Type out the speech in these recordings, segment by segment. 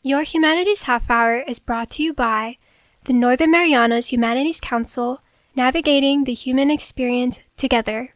Your Humanities Half Hour is brought to you by the Northern Marianas Humanities Council, navigating the human experience together.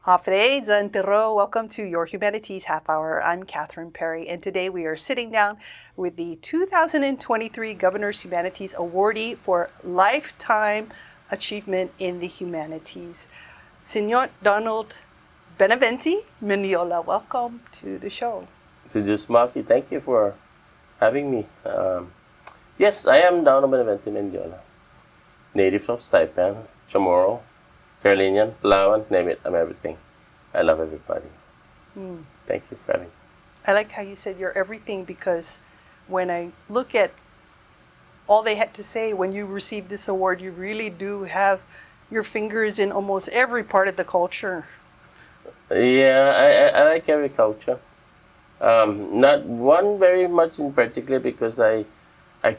Hafre Zantero, welcome to your Humanities Half Hour. I'm Catherine Perry, and today we are sitting down with the 2023 Governor's Humanities Awardee for Lifetime Achievement in the Humanities, Senor Donald Benavente Mendiola. Welcome to the show. Sinjus Masi, thank you for having me. Yes, I am Donald Benavente Mendiola, native of Saipan, Chamorro, Carolinian, Palawan, name it, I'm everything. I love everybody. Thank you for having me. I like how you said you're everything, because when I look at all they had to say when you received this award, you really do have your fingers in almost every part of the culture. Yeah, I like every culture. Not one very much in particular, because I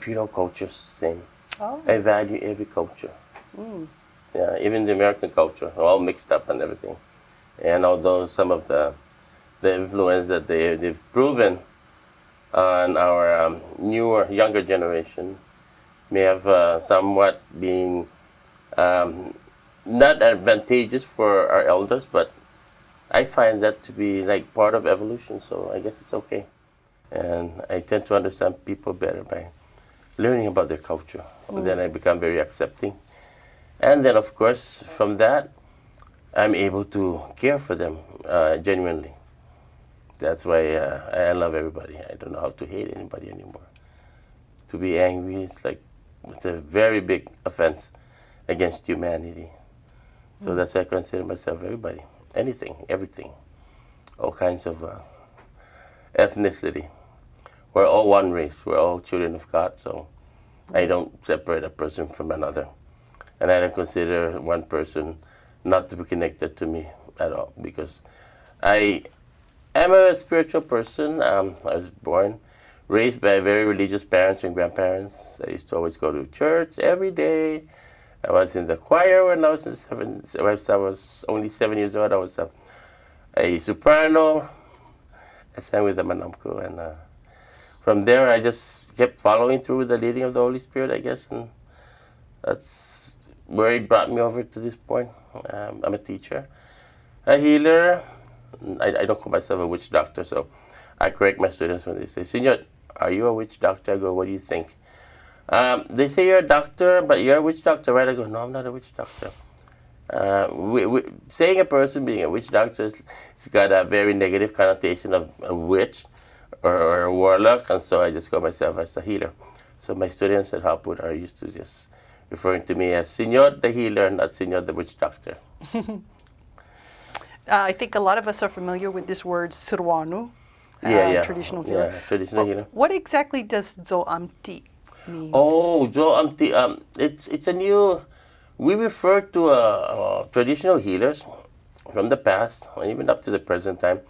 treat all cultures the same. Oh. I value every culture. Yeah, even the American culture, all mixed up and everything. And although some of the influence that they've proven on our younger generation may have somewhat been not advantageous for our elders, but I find that to be like part of evolution, so I guess it's okay. And I tend to understand people better by learning about their culture. Then I become very accepting. And then, of course, from that, I'm able to care for them genuinely. That's why I love everybody. I don't know how to hate anybody anymore. To be angry, it's a very big offense against humanity. So that's why I consider myself everybody. Anything, everything. All kinds of ethnicity. We're all one race. We're all children of God, so I don't separate a person from another. And I don't consider one person not to be connected to me at all, because I am a spiritual person. I was raised by very religious parents and grandparents. I used to always go to church every day. I was in the choir when I was I was only 7 years old. I was a soprano. I sang with the manamko, and from there I just kept following through with the leading of the Holy Spirit, I guess, and that's where he brought me over to this point. I'm a teacher, a healer. I don't call myself a witch doctor, so I correct my students when they say, "Senor, are you a witch doctor?" I go, "What do you think?" They say, "You're a doctor, but you're a witch doctor, right?" I go, "No, I'm not a witch doctor." Saying a person being a witch doctor, it's got a very negative connotation of a witch or a warlock, and so I just call myself as a healer. So my students at Hopwood are used to just referring to me as Senor the Healer, not Senor the Witch Doctor. I think a lot of us are familiar with this word, Ceruano, traditional healer. Yeah, traditional healer. What exactly does Zo'amti mean? Oh, Zo'amti, it's a new, we refer to traditional healers from the past, and even up to the present time,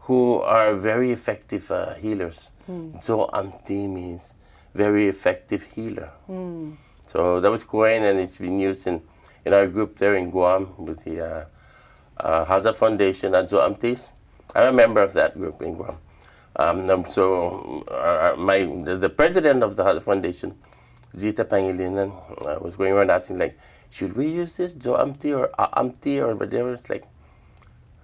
who are very effective healers. Zo'amti means very effective healer. So that was coined, and it's been used in our group there in Guam with the Haza Foundation at Zo'amtis. I'm a member of that group in Guam. The president of the Haza Foundation, Zita Pangilinan, was going around asking, like, should we use this Zo'amti or A'amti or whatever? It's like,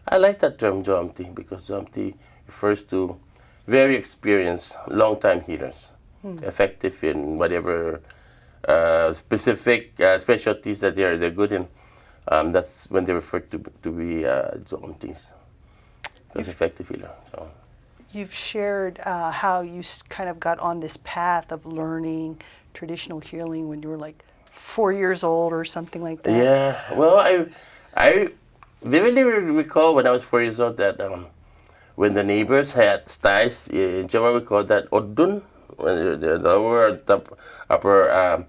I like that term Zo'amti, because Zo'amti refers to very experienced, long-time healers, effective in whatever specific specialties that they're good in. That's when they refer to be Zo'amtis, because effective healer. So. You've shared how you kind of got on this path of learning traditional healing when you were like 4 years old or something like that. Yeah, well, I vividly recall when I was 4 years old that when the neighbors had styes in Chamorro, we call that odun, when the lower, top, upper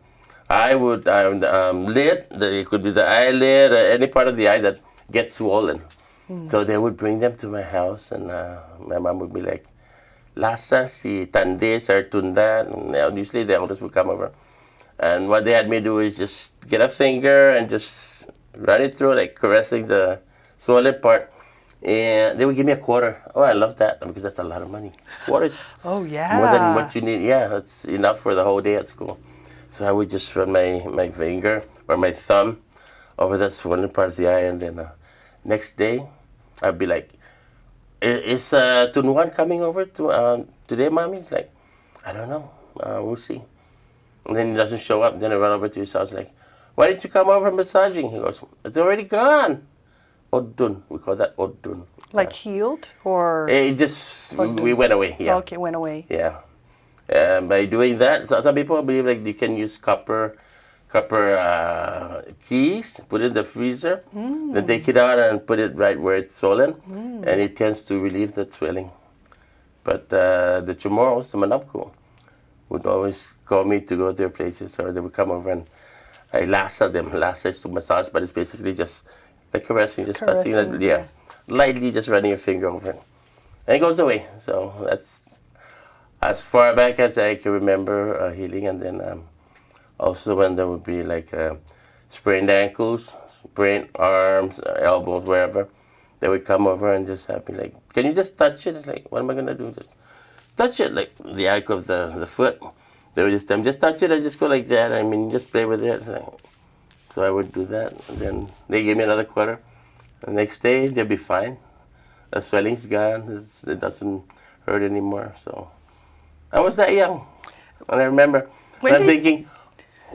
eye would lid. It could be the eyelid or any part of the eye that gets swollen. So they would bring them to my house, and my mom would be like, "Lasa si tande sir tunda." Usually the elders would come over, and what they had me do is just get a finger and just run it through, like caressing the swollen part. And they would give me a quarter. Oh, I love that because that's a lot of money. Quarters. Oh, yeah. More than what you need. Yeah, that's enough for the whole day at school. So I would just run my finger or my thumb over that swollen part of the eye, and then next day I'd be like, "Is Tunwan coming over to today, Mommy?" It's like, "I don't know. We'll see." And then he doesn't show up. Then I run over to his house like, "Why didn't you come over massaging?" He goes, "It's already gone." Odun. We call that Odun. Like healed or? It just, we went away. Yeah. Okay, went away. Yeah. By doing that, some people believe like you can use copper keys, put it in the freezer, then take it out and put it right where it's swollen, and it tends to relieve the swelling. But the Chamorros, the Manapko, would always call me to go to their places, or they would come over and I lassa them. Lassa is to massage, but it's basically just like caressing, just touching it, yeah, lightly, just running your finger over it, and it goes away. So that's as far back as I can remember healing. And then also when there would be like sprained ankles, sprained arms, elbows, wherever, they would come over and just have me like, "Can you just touch it?" It's like, "What am I gonna do? Just touch it," like the ankle of the foot. They would just tell me, "Just touch it." I just go like that. I mean, just play with it. So I would do that, and then they gave me another quarter. The next day, they'll be fine. The swelling's gone. It doesn't hurt anymore. So I was that young, and I remember I'm thinking,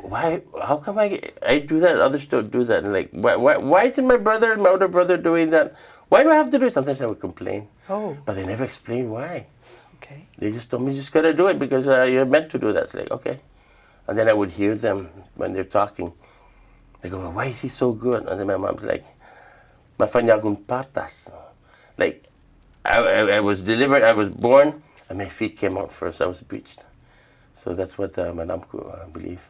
why? How come I do that? Others don't do that. And like, why isn't my brother and my older brother doing that? Why do I have to do it? Sometimes I would complain. Oh. But they never explained why. Okay. They just told me, "Just gotta do it because you're meant to do that." It's like, okay. And then I would hear them when they're talking. They go, "Why is he so good?" And then my mom's like, "Mafanyagun patas." Like, I was delivered, I was born, and my feet came out first. I was breached. So that's what Manamku believe.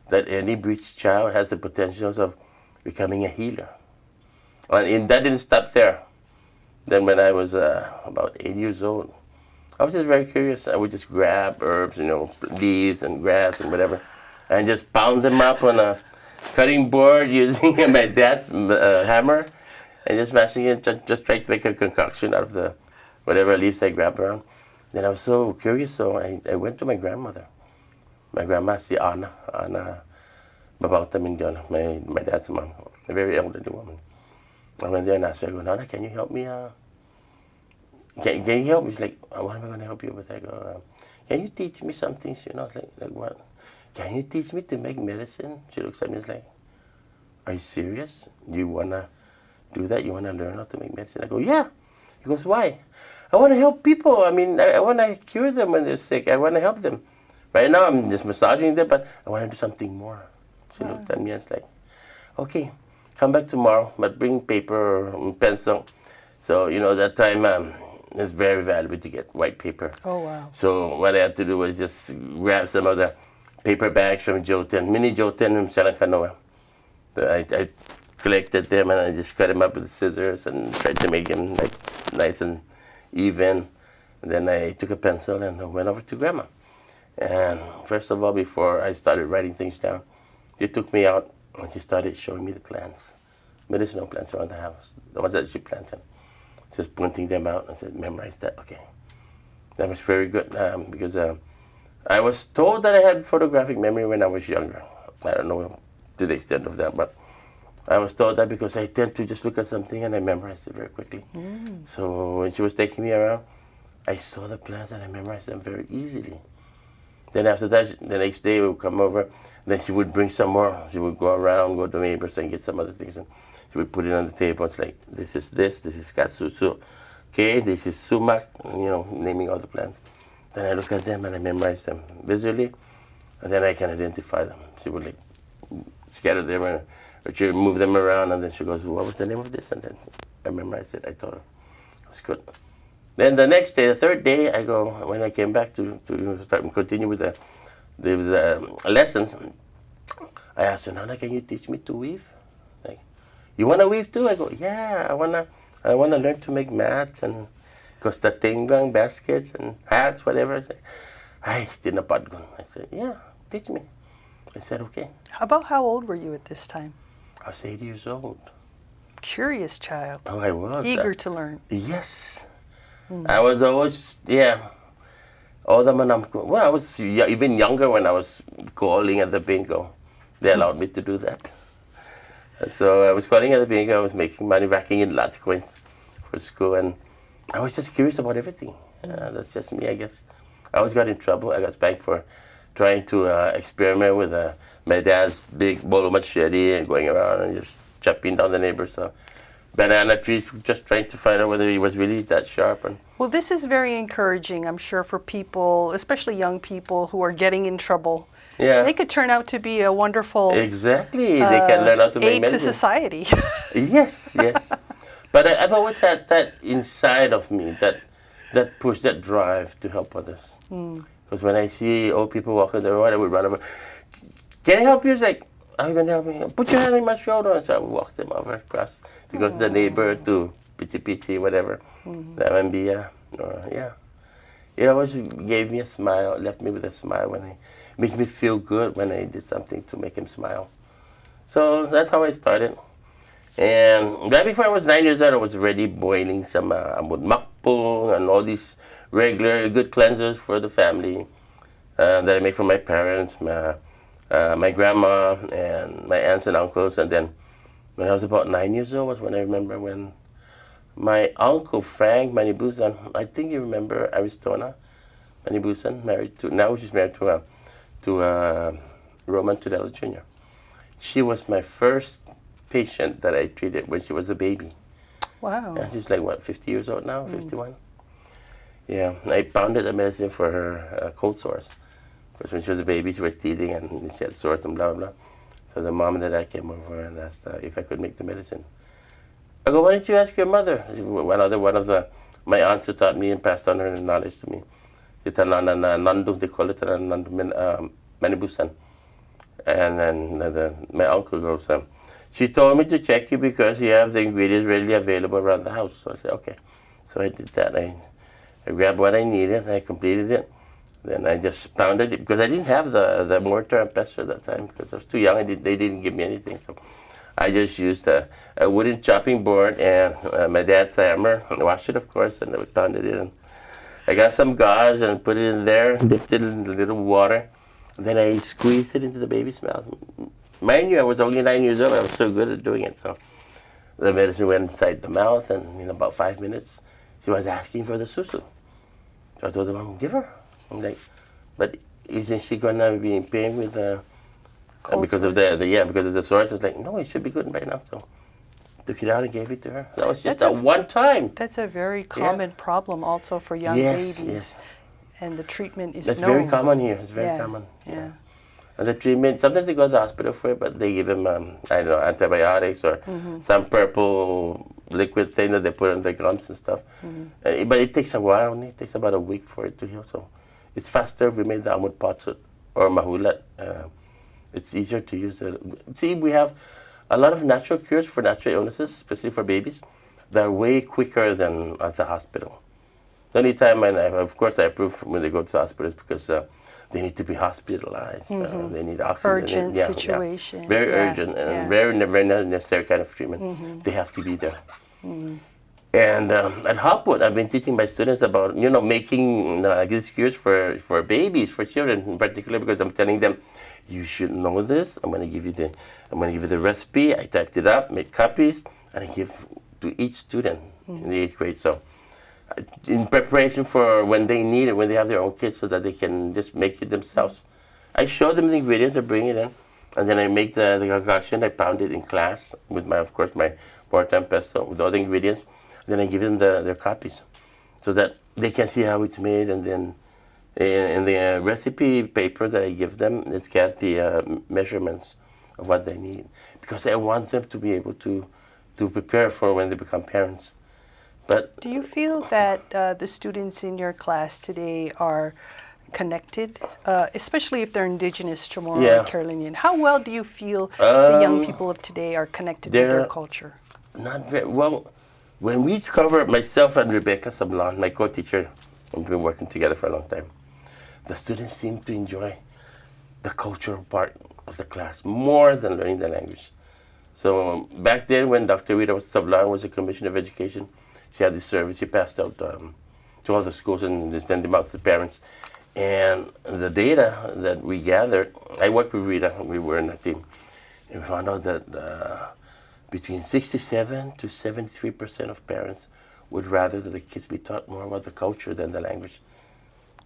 That any breached child has the potentials of becoming a healer. And that didn't stop there. Then when I was about 8 years old, I was just very curious. I would just grab herbs, leaves and grass and whatever, and just pound them up on a cutting board using my dad's hammer, and just mashing it, just trying to make a concoction out of the whatever leaves I grabbed around. Then I was so curious, so I went to my grandmother. My grandma, si Anna Babauta Mendiola, my dad's mom, a very elderly woman. I went there and asked her, I go, "Nana, can you help me? Can you help me?" She's like, "What am I going to help you with?" I go, "Can you teach me some things?" I was like what? "Can you teach me to make medicine?" She looks at me and is like, "Are you serious? You want to do that? You want to learn how to make medicine?" I go, "Yeah." He goes, "Why?" "I want to help people. I mean, I want to cure them when they're sick. I want to help them. Right now, I'm just massaging them, but I want to do something more." She looked at me and was like, "Okay, come back tomorrow, but bring paper or pencil." So, that time, it's very valuable to get white paper. Oh, wow. So what I had to do was just grab some of the paper bags from Joten, mini Joten from Salangcanoa. So I collected them and I just cut them up with the scissors and tried to make them like nice and even. And then I took a pencil and I went over to Grandma. And first of all, before I started writing things down, she took me out and she started showing me the plants, medicinal plants around the house, the ones that she planted. Just pointing them out and said, "Memorize that." Okay. That was very good because I was told that I had photographic memory when I was younger. I don't know to the extent of that, but I was told that because I tend to just look at something and I memorize it very quickly. So when she was taking me around, I saw the plants and I memorized them very easily. Then after that, the next day we would come over, then she would bring some more. She would go around, go to neighbors and get some other things. And she would put it on the table. It's like, this is Katsusu, okay, this is Sumac, naming all the plants. Then I look at them and I memorize them visually, and then I can identify them. She would like scatter them or she would move them around, and then she goes, "What was the name of this?" And then I memorized it. I told her. It was good. Then the next day, the third day, I go, when I came back to start and continue with the lessons, I asked her, Nana, can you teach me to weave? Like, you want to weave too? I go, yeah, I wanna learn to make mats and costatinggang baskets and hats, whatever. I said, ay, stinapad. I said, yeah, teach me. I said, okay. About how old were you at this time? I was 8 years old. Curious child. Oh, I was. Eager to learn. Yes. I was always, all the manam. Well, I was even younger when I was calling at the bingo. They allowed me to do that. And so I was calling at the bingo. I was making money, racking in lots of coins for school, and I was just curious about everything. That's just me, I guess. I always got in trouble. I got spanked for trying to experiment with my dad's big bolo machete and going around and just chopping down the neighbors' banana trees, just trying to find out whether he was really that sharp. And Well, this is very encouraging, I'm sure, for people, especially young people who are getting in trouble. yeah, They could turn out to be a wonderful exactly. They can learn how to make aid to medicine. society. Yes, yes. But I've always had that inside of me, that push, that drive to help others. Because when I see old people walking the road, I would run over. Can I help you? It's like, are you going to help me? Put your hand on my shoulder. So I would walk them over across to go to the neighbor, to piti piti, whatever. That might be, yeah. It always gave me a smile, left me with a smile when it makes me feel good when I did something to make him smile. So that's how I started. And right before I was 9 years old, I was already boiling some amud makpung and all these regular good cleansers for the family that I made for my parents, my grandma, and my aunts and uncles. And then when I was about 9 years old was when I remember when my uncle Frank Manibusan, I think you remember Aristona Manibusan, now she's married to Roman Tudela Jr. She was my first patient that I treated when she was a baby. Wow. Yeah, she's like, what, 50 years old now, 51? Yeah, I pounded the medicine for her cold sores. Because when she was a baby, she was teething and she had sores and blah, blah. So the mom and the dad came over and asked if I could make the medicine. I go, why don't you ask your mother? One of my aunts who taught me and passed on her knowledge to me. They call it Manibusan. And then my uncle goes, she told me to check you because you have the ingredients readily available around the house. So I said, okay. So I did that. I grabbed what I needed, I completed it. Then I just pounded it because I didn't have the mortar and pestle at that time because I was too young. They didn't give me anything. So I just used a wooden chopping board and my dad's hammer. I washed it, of course, and I pounded it in. I got some gauze and put it in there, dipped it in a little water. Then I squeezed it into the baby's mouth. Mind you, I was only 9 years old. I was so good at doing it. So the medicine went inside the mouth, and in about 5 minutes, she was asking for the susu. So I told the mom, give her. I'm like, but isn't she gonna be in pain with because of because of the sores? It's like, no, it should be good by now. So took it out and gave it to her. That was just a one time. That's a very common problem also for young babies. Yes. And the treatment is That's known. very common here. It's very common. Yeah. And the treatment, sometimes they go to the hospital for it, but they give them, I don't know, antibiotics or some purple liquid thing that they put on their gums and stuff. But it takes a while. It takes about a week for it to heal. So it's faster if we made the amut patsut or mahulat. It's easier to use. See, we have a lot of natural cures for natural illnesses, especially for babies. They're way quicker than at the hospital. The only time, of course, I approve when they go to the hospitals because they need to be hospitalized. They need oxygen. Urgent situation. Yeah. Very urgent and very necessary kind of treatment. They have to be there. And at Hopwood, I've been teaching my students about making these cures for babies, for children in particular, because I'm telling them, you should know this. I'm going to give you the recipe. I typed it up, made copies, and I give to each student in the 8th grade. So in preparation for when they need it, when they have their own kids, so that they can just make it themselves. I show them the ingredients, I bring it in, and then I make the concoction. I pound it in class with my mortar and pestle with all the ingredients. Then I give them their copies, so that they can see how it's made. And then in the recipe paper that I give them, it's got the measurements of what they need, because I want them to be able to prepare for when they become parents. But Do you feel that the students in your class today are connected, especially if they're indigenous, Chamorro Yeah. or Carolinian? How well do you feel the young people of today are connected with their they're- culture? not very well. When we cover, myself and Rebecca Sablan, my co-teacher, we've been working together for a long time. The students seem to enjoy the cultural part of the class more than learning the language. So back then, when Dr. Rita Sablan was the Commissioner of Education, she had this service. She passed out to all the schools and they sent them out to the parents. And the data that we gathered, I worked with Rita. We were in a team, and we found out that between 67 to 73% of parents would rather that the kids be taught more about the culture than the language.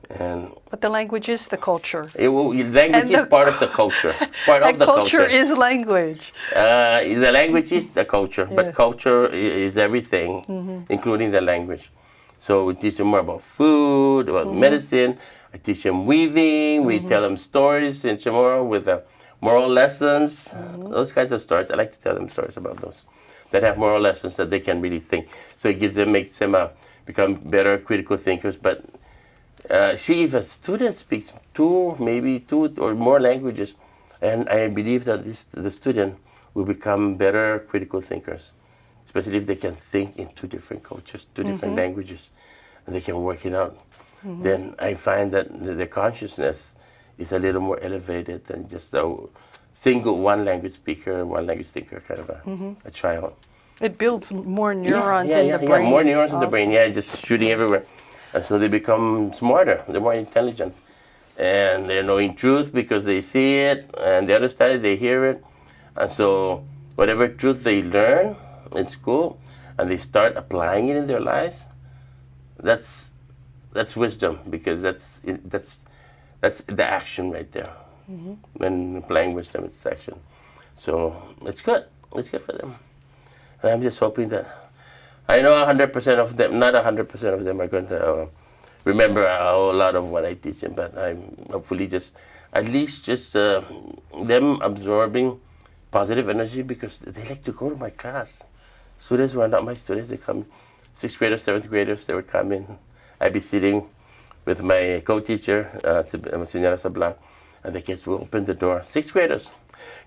And But the language is the culture. language is part of the culture. Part of And the culture is language. the language is the culture, Yes. but culture is everything, including the language. So we teach them more about food, about medicine. I teach them weaving. We tell them stories in Chamorro with moral lessons, those kinds of stories. I like to tell them stories about those that have moral lessons that they can really think. So it makes them become better critical thinkers. But if a student speaks maybe two or more languages, and I believe that the student will become better critical thinkers, especially if they can think in two different cultures, two different languages, and they can work it out. Then I find that the consciousness is a little more elevated than just a single one language speaker, one language thinker kind of a child. It builds more neurons in the brain. Yeah, more neurons in the brain. Yeah, it's just shooting everywhere. And so they become smarter, they're more intelligent. And they're knowing truth because they see it, and they understand it, they hear it. And so whatever truth they learn in school, and they start applying it in their lives, that's wisdom, because that's the action right there. When applying wisdom, it's action. So it's good. It's good for them. And I'm just hoping that, I know 100% of them, not 100% of them are going to remember a whole lot of what I teach them, but I'm hopefully at least them absorbing positive energy, because they like to go to my class. Students who are not my students, they come, 6th graders, 7th graders, they would come in. I'd be sitting with my co-teacher, Senora Sablan, and the kids will open the door. 6th graders.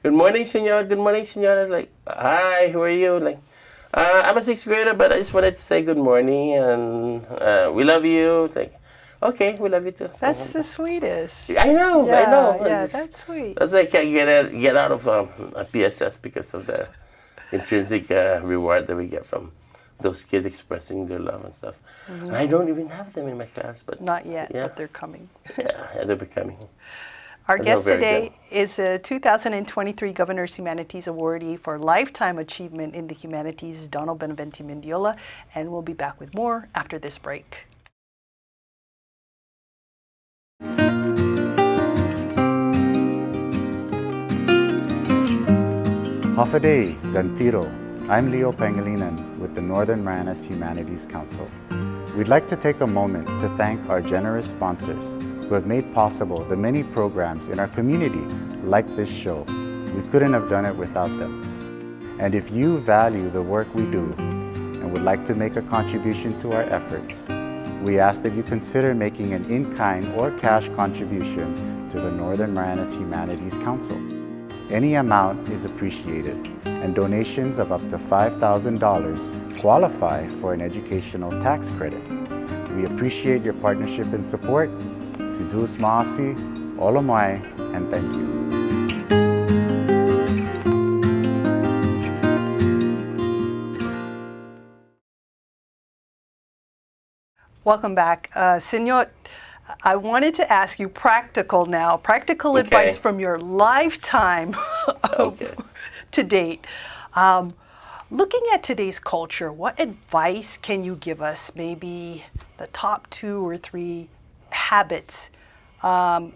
Good morning, senor. Good morning, senora. Like, hi, who are you? Like, I'm a 6th grader, but I just wanted to say good morning, and we love you. It's like, okay, we love you too. So, That's the sweetest. I know. Yeah, that's sweet. That's why I can't get out of a PSS, because of the intrinsic reward that we get from those kids expressing their love and stuff. And I don't even have them in my class, but Not yet, yeah. but they're coming. Yeah, they're becoming. Our They're guest very today is a 2023 Governor's Humanities Awardee for Lifetime Achievement in the Humanities, Donald B. Mendiola, and we'll be back with more after this break. Hafaday, Zantiro. I'm Leo Pangilinan with the Northern Marianas Humanities Council. We'd like to take a moment to thank our generous sponsors who have made possible the many programs in our community like this show. We couldn't have done it without them. And if you value the work we do and would like to make a contribution to our efforts, we ask that you consider making an in-kind or cash contribution to the Northern Marianas Humanities Council. Any amount is appreciated, and donations of up to $5,000 qualify for an educational tax credit. We appreciate your partnership and support. Sidzus Maasi, Olomai, and thank you. Welcome back. Senor, I wanted to ask you practical advice from your lifetime to date. Looking at today's culture, what advice can you give us? Maybe the top 2 or 3 habits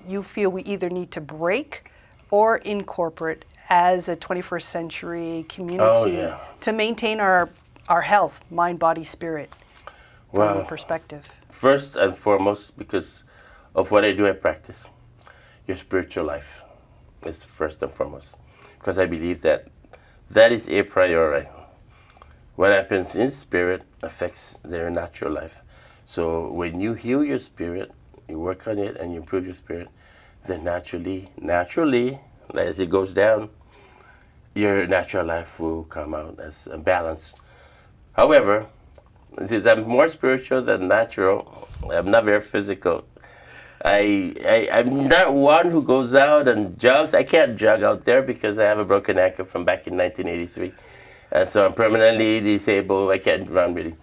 you feel we either need to break or incorporate as a 21st century community to maintain our health, mind, body, spirit, from a perspective? First and foremost, because of what I do, I practice. Your spiritual life is first and foremost, because I believe that is a priority. what happens in spirit affects their natural life. So when you heal your spirit, you work on it and you improve your spirit, then naturally, as it goes down, your natural life will come out as a balance. However, since I'm more spiritual than natural, I'm not very physical. I'm not one who goes out and jogs. I can't jog out there because I have a broken ankle from back in 1983. And so I'm permanently disabled. I can't run really.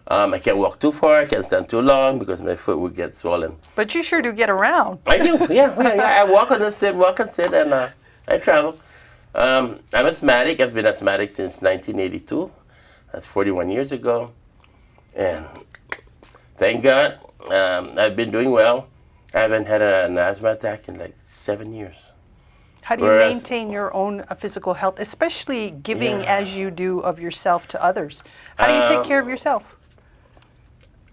I can't walk too far. I can't stand too long because my foot would get swollen. But you sure do get around. I do, yeah. I walk and sit, and I travel. I'm asthmatic. I've been asthmatic since 1982. That's 41 years ago. And thank God, I've been doing well. I haven't had an asthma attack in like 7 years. How do you maintain your own physical health, especially giving as you do of yourself to others? How do you take care of yourself?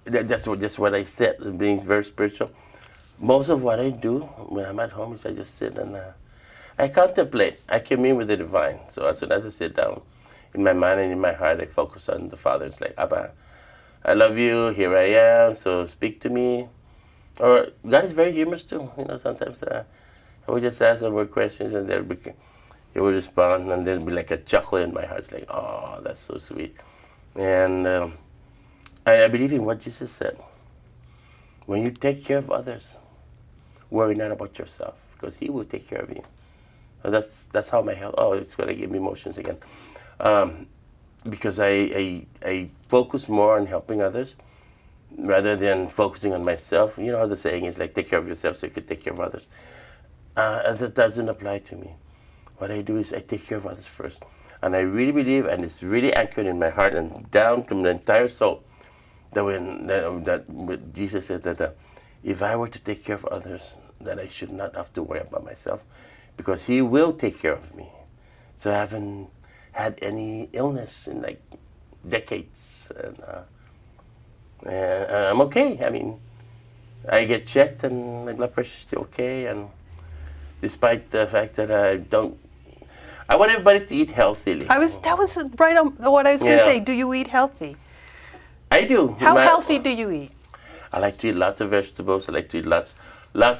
That's what I said, being very spiritual. Most of what I do when I'm at home is I just sit and I contemplate. I commune with the divine. So as soon as I sit down, in my mind and in my heart, I focus on the Father. It's like, Abba, I love you, here I am, so speak to me. Or God is very humorous too. Sometimes I would just ask them more questions and he would respond, and there'd be like a chuckle in my heart. It's like, oh, that's so sweet. And I believe in what Jesus said. When you take care of others, worry not about yourself, because He will take care of you. So that's how my health. Oh, it's going to give me emotions again, because I focus more on helping others rather than focusing on myself. You know how the saying is, like, take care of yourself so you can take care of others. And that doesn't apply to me. What I do is I take care of others first, and I really believe, and it's really anchored in my heart and down to my entire soul, that Jesus said that if I were to take care of others, that I should not have to worry about myself, because He will take care of me. So I haven't had any illness in like decades, and I'm okay. I mean, I get checked and my blood pressure is still okay, and despite the fact that I want everybody to eat healthily. That was right on what I was going to say. Do you eat healthy? I do. How healthy do you eat? I like to eat lots of vegetables. I like to eat lots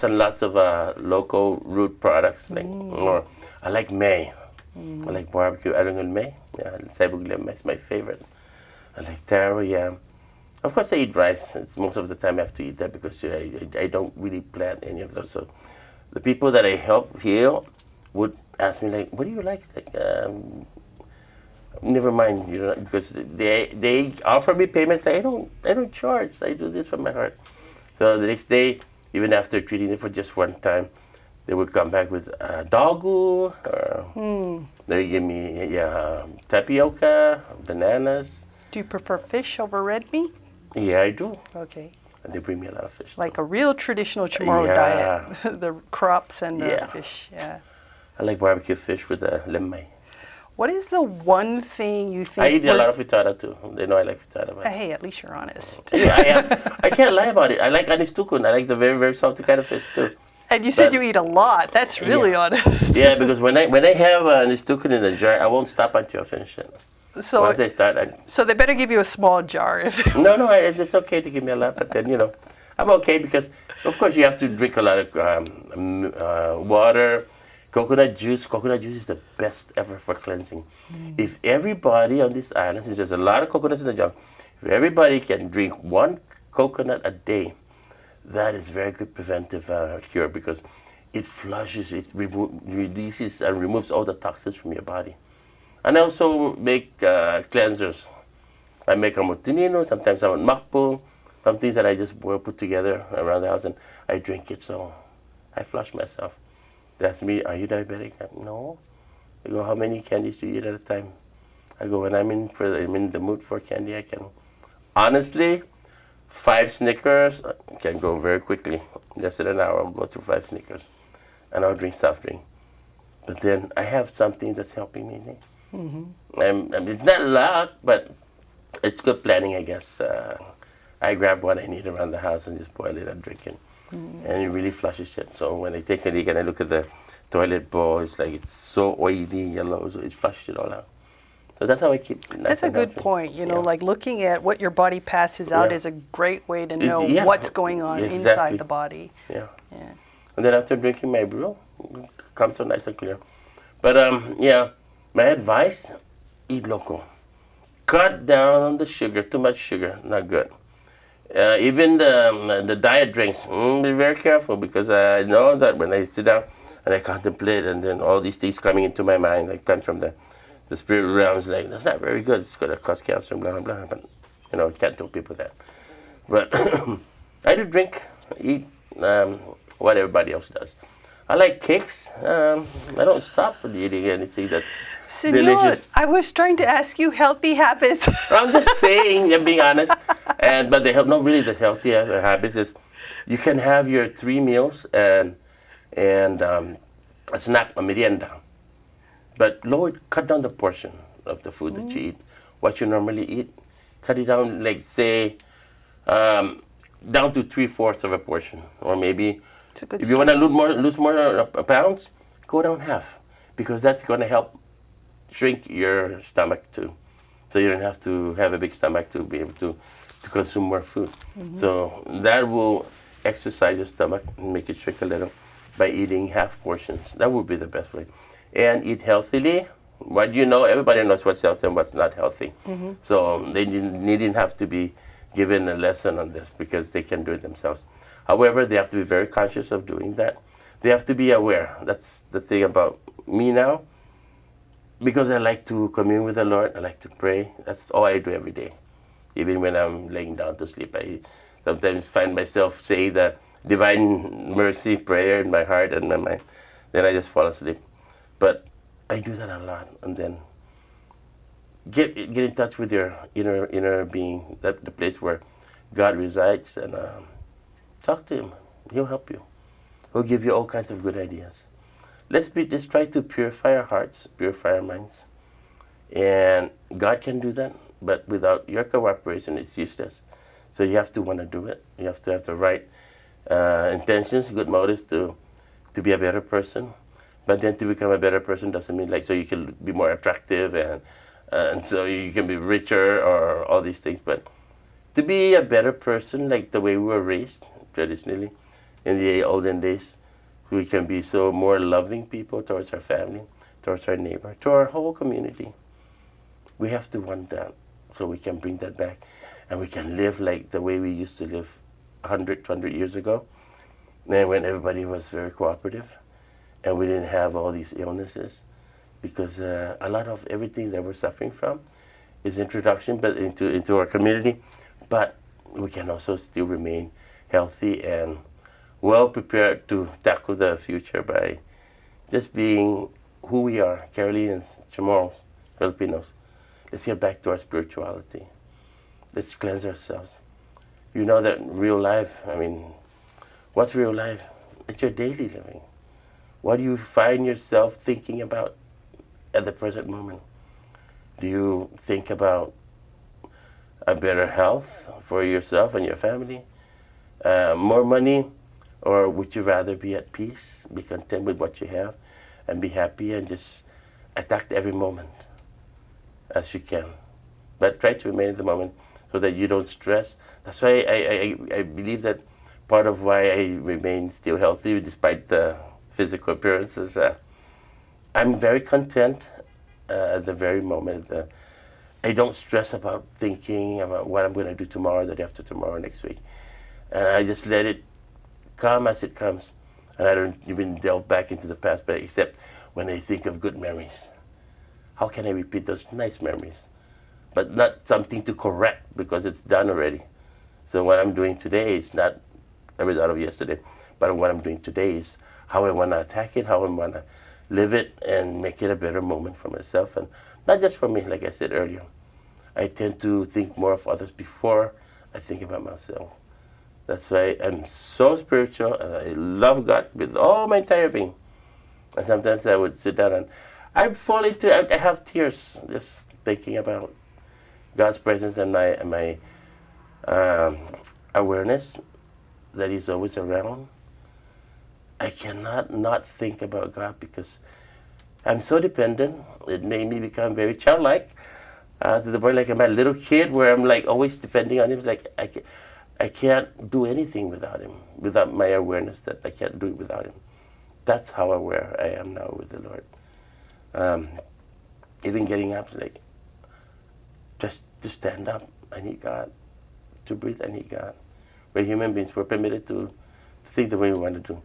and lots of local root products. Or I like May. I like barbecue arangal May. Sabog lem is my favorite. I like taro yam. Of course, I eat rice. It's most of the time I have to eat that because I don't really plant any of those. So the people that I help heal would ask me, like, what do you like? Never mind, because they offer me payments. I don't charge. I do this from my heart. So the next day, even after treating them for just one time, they would come back with dagu. They give me tapioca, bananas. Do you prefer fish over red meat? Yeah, I do. Okay. And they bring me a lot of fish. Like a real traditional Chamorro diet. The crops and the fish. Yeah. I like barbecue fish with lemay. What is the one thing you think? I eat a lot of fritada too. They know I like fritada. Hey, at least you're honest. Yeah, I am. I can't lie about it. I like anis tukun. I like the very, very salty kind of fish too. And you said you eat a lot. That's really honest. Yeah, because when I have anis tukun in a jar, I won't stop until I finish it. So once I start, so they better give you a small jar. No, it's okay to give me a lot, but then I'm okay because, of course, you have to drink a lot of water. Coconut juice is the best ever for cleansing. If everybody on this island, since there's a lot of coconuts in the jungle, if everybody can drink one coconut a day, that is very good preventive cure, because it flushes, it releases and removes all the toxins from your body. And I also make cleansers. I make amotinino, sometimes I'm on makpul, some things that I just boil, put together around the house, and I drink it, so I flush myself. They ask me, are you diabetic? No. They go, how many candies do you eat at a time? I go, when I'm in the mood for candy, I can. Honestly, 5 Snickers can go very quickly. Just in an hour, I'll go through 5 Snickers. And I'll drink soft drink. But then I have something that's helping me. And it's not luck, but it's good planning, I guess. I grab what I need around the house and just boil it and drink it. And it really flushes it. So when I take a leak and I look at the toilet bowl, it's like it's so oily, yellow, so it flushes it all out. So that's how I keep nice That's a and good healthy. point. You know, Yeah. like looking at what your body passes out Yeah. is a great way to It's- know yeah, what's going on yeah, inside exactly. the body. Yeah. Yeah. And then after drinking my brew, it comes so nice and clear. But yeah, my advice, eat local. Cut down on the sugar, too much sugar, not good. Even the diet drinks, be very careful, because I know that when I sit down and I contemplate, and then all these things coming into my mind, like come from the spirit realms, like that's not very good. It's going to cause cancer, blah blah blah. But you know, I can't tell people that. But I do drink, eat what everybody else does. I like cakes. I don't stop with eating anything that's Senor, delicious. I was trying to ask you healthy habits. I'm just saying, I'm being honest. But the no, really, the healthy habits is you can have your 3 meals and a snack, a merienda. But cut down the portion of the food that you eat. What you normally eat, cut it down. Like say, down to 3/4 of a portion, or maybe It's a good if you want to lose more pounds, go down half, because that's going to help shrink your stomach too. So you don't have to have a big stomach to be able to consume more food. So that will exercise your stomach and make it shrink a little by eating half portions. That would be the best way. And eat healthily. What you know, everybody knows what's healthy and what's not healthy. So they needn't have to be given a lesson on this, because they can do it themselves. However, they have to be very conscious of doing that. They have to be aware. That's the thing about me now. Because I like to commune with the Lord, I like to pray. That's all I do every day. Even when I'm laying down to sleep, I sometimes find myself saying the divine mercy prayer in my heart and my mind. Then I just fall asleep. But I do that a lot. And then get in touch with your inner being, the place where God resides, and talk to Him. He'll help you. He'll give you all kinds of good ideas. Let's try to purify our hearts, purify our minds. And God can do that, but without your cooperation, it's useless. So you have to want to do it. You have to have the right intentions, good motives to be a better person. But then to become a better person doesn't mean so you can be more attractive and so you can be richer or all these things. But to be a better person, like the way we were raised traditionally in the olden days, we can be so more loving people towards our family, towards our neighbor, to our whole community. We have to want that, so we can bring that back, and we can live like the way we used to live 100, 200 years ago, and when everybody was very cooperative, and we didn't have all these illnesses, because a lot of everything that we're suffering from is introduction but into our community, but we can also still remain healthy and well prepared to tackle the future by just being who we are, Carolinians, Chamorros, Filipinos. Let's get back to our spirituality. Let's cleanse ourselves. You know that real life, what's real life? It's your daily living. What do you find yourself thinking about at the present moment? Do you think about a better health for yourself and your family? More money? Or would you rather be at peace, be content with what you have, and be happy and just attack every moment as you can? But try to remain in the moment so that you don't stress. That's why I believe that part of why I remain still healthy despite the physical appearances. I'm very content at the very moment. I don't stress about thinking about what I'm going to do tomorrow, the day after tomorrow, next week. And I just let it come as it comes, and I don't even delve back into the past, but except when I think of good memories. How can I repeat those nice memories? But not something to correct, because it's done already. So what I'm doing today is not a result of yesterday, but what I'm doing today is how I want to attack it, how I want to live it, and make it a better moment for myself, and not just for me, like I said earlier. I tend to think more of others before I think about myself. That's why I'm so spiritual, and I love God with all my entire being. And sometimes I would sit down and I fall into, I have tears just thinking about God's presence and my awareness that He's always around. I cannot not think about God, because I'm so dependent. It made me become very childlike, to the point like I'm a little kid where I'm like always depending on him. Like I can't do anything without him, without my awareness that I can't do it without him. That's how aware I am now with the Lord. Even getting up, like, just to stand up, I need God. To breathe, I need God. We're human beings. We're permitted to think the way we want to do.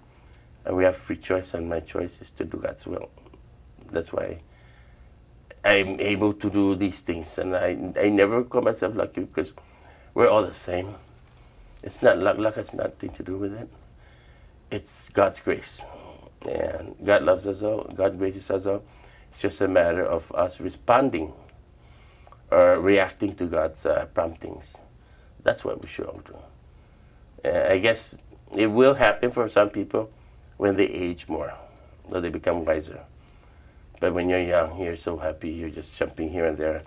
And we have free choice, and my choice is to do God's will. That's why I'm able to do these things. And I never call myself lucky because we're all the same. It's not luck. Luck has nothing to do with it. It's God's grace. And God loves us all. God graces us all. It's just a matter of us responding or reacting to God's promptings. That's what we should all do. I guess it will happen for some people when they age more, or they become wiser. But when you're young, you're so happy, you're just jumping here and there.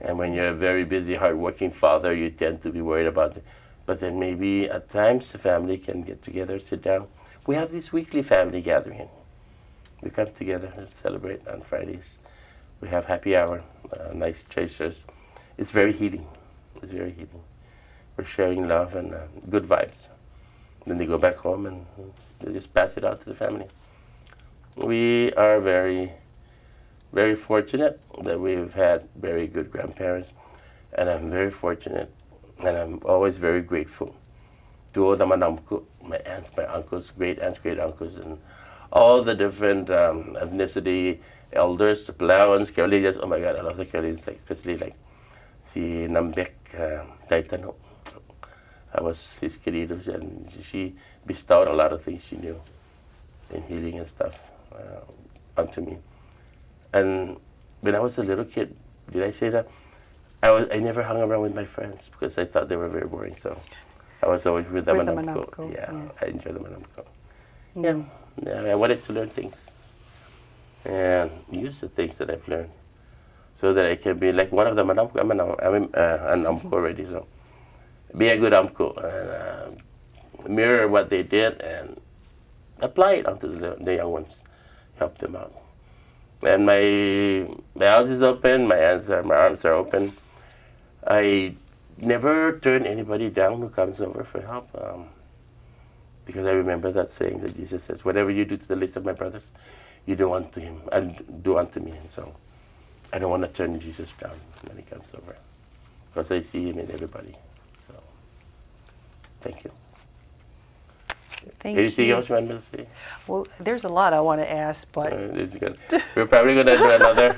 And when you're a very busy, hardworking father, you tend to be worried about it. But then maybe at times the family can get together, sit down. We have this weekly family gathering. We come together and celebrate on Fridays. We have happy hour, nice chasers. It's very healing. It's very healing. We're sharing love and good vibes. Then they go back home and they just pass it out to the family. We are very, very fortunate that we've had very good grandparents. And I'm very fortunate, and I'm always very grateful to all the manamko, my aunts, my uncles, great aunts, great uncles, and all the different ethnicity elders, the Palawans, Carolinians. Oh my God, I love the Carolinians, like, especially like si Nambek Taitano. I was his queridos, and she bestowed a lot of things she knew in healing and stuff onto me. And when I was a little kid, did I say that? I never hung around with my friends because I thought they were very boring. So I was always with the manamko. Yeah, I enjoy the manamko. Yeah, I wanted to learn things and use the things that I've learned so that I can be like one of the manamko. I'm an amko already, so be a good amko and mirror what they did and apply it onto the young ones, help them out. And my house is open, my arms are open. I never turn anybody down who comes over for help, because I remember that saying that Jesus says, "Whatever you do to the least of my brothers, you do unto him, and do unto me." And so I don't want to turn Jesus down when he comes over, because I see him in everybody. So thank you. Anything else you want me to say? Well, there's a lot I want to ask, but we're probably going to do another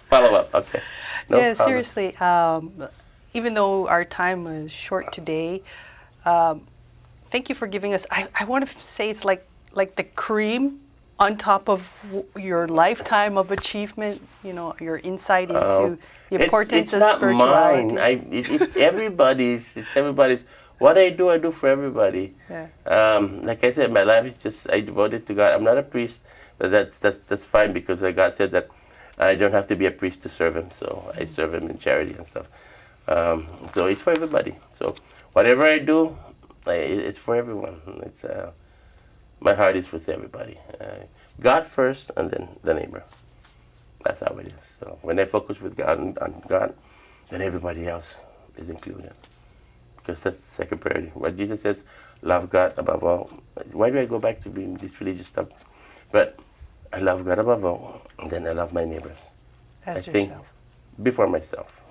follow-up. Okay. No yeah, problem. seriously. Even though our time is short today, thank you for giving us. I want to say it's like the cream on top of your lifetime of achievement. You know, your insight into the importance of spirituality. It's not mine. It's everybody's. It's everybody's. What I do for everybody. Yeah. Like I said, my life is just, I devote it to God. I'm not a priest, but that's fine because God said that I don't have to be a priest to serve him. So I serve him in charity and stuff. So it's for everybody. So whatever I do, it's for everyone. It's my heart is with everybody. God first, and then the neighbor. That's how it is. So when I focus with God on God, then everybody else is included. Because that's second priority. What Jesus says, love God above all. Why do I go back to being this religious stuff? But I love God above all, and then I love my neighbors. As I yourself. think before myself.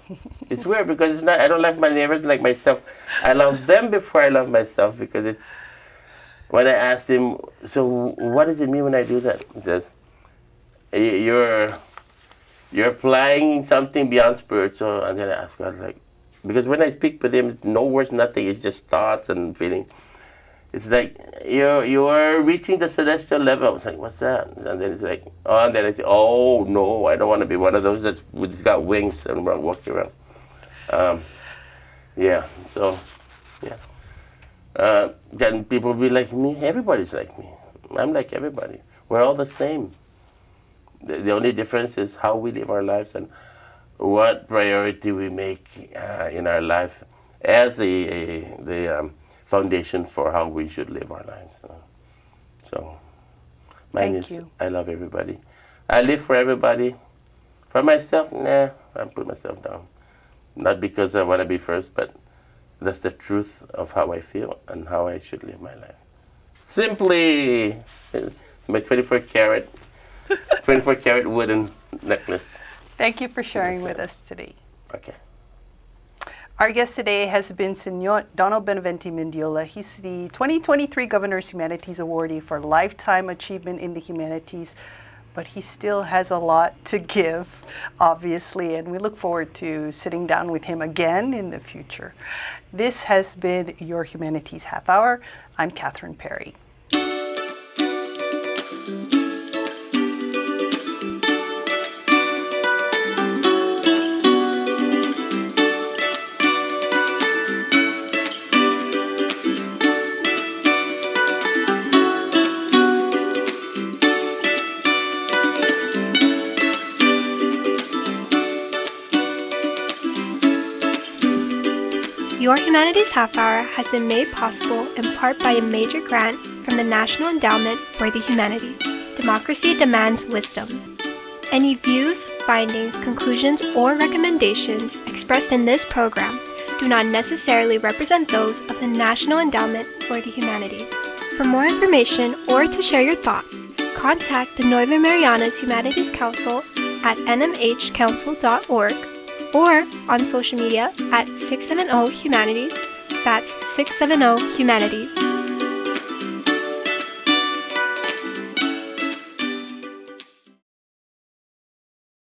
It's weird because it's not. I don't love my neighbors like myself. I love them before I love myself, because it's when I asked him, so what does it mean when I do that? He says, you're applying something beyond spiritual, and then I ask God, like, because when I speak with him, it's no words, nothing. It's just thoughts and feeling. It's like you're reaching the celestial level. It's like, what's that? And then it's like, oh, and then I say, oh no, I don't want to be one of those that's got wings and walking around. Yeah. So, yeah. Then people be like me. Everybody's like me. I'm like everybody. We're all the same. The only difference is how we live our lives and what priority we make in our life as the foundation for how we should live our lives. So mine Thank is, you. I love everybody. I live for everybody. For myself, nah, I put myself down. Not because I want to be first, but that's the truth of how I feel and how I should live my life. Simply, my 24-karat wooden necklace. Thank you for sharing with us today. Okay. Our guest today has been Senor Donald Mendiola. He's the 2023 Governor's Humanities Awardee for Lifetime Achievement in the Humanities, but he still has a lot to give, obviously, and we look forward to sitting down with him again in the future. This has been your Humanities Half Hour. I'm Catherine Perry. Your Humanities Half Hour has been made possible in part by a major grant from the National Endowment for the Humanities. Democracy demands wisdom. Any views, findings, conclusions, or recommendations expressed in this program do not necessarily represent those of the National Endowment for the Humanities. For more information or to share your thoughts, contact the Northern Marianas Humanities Council at nmhcouncil.org or on social media at 670 Humanities. That's 670 Humanities.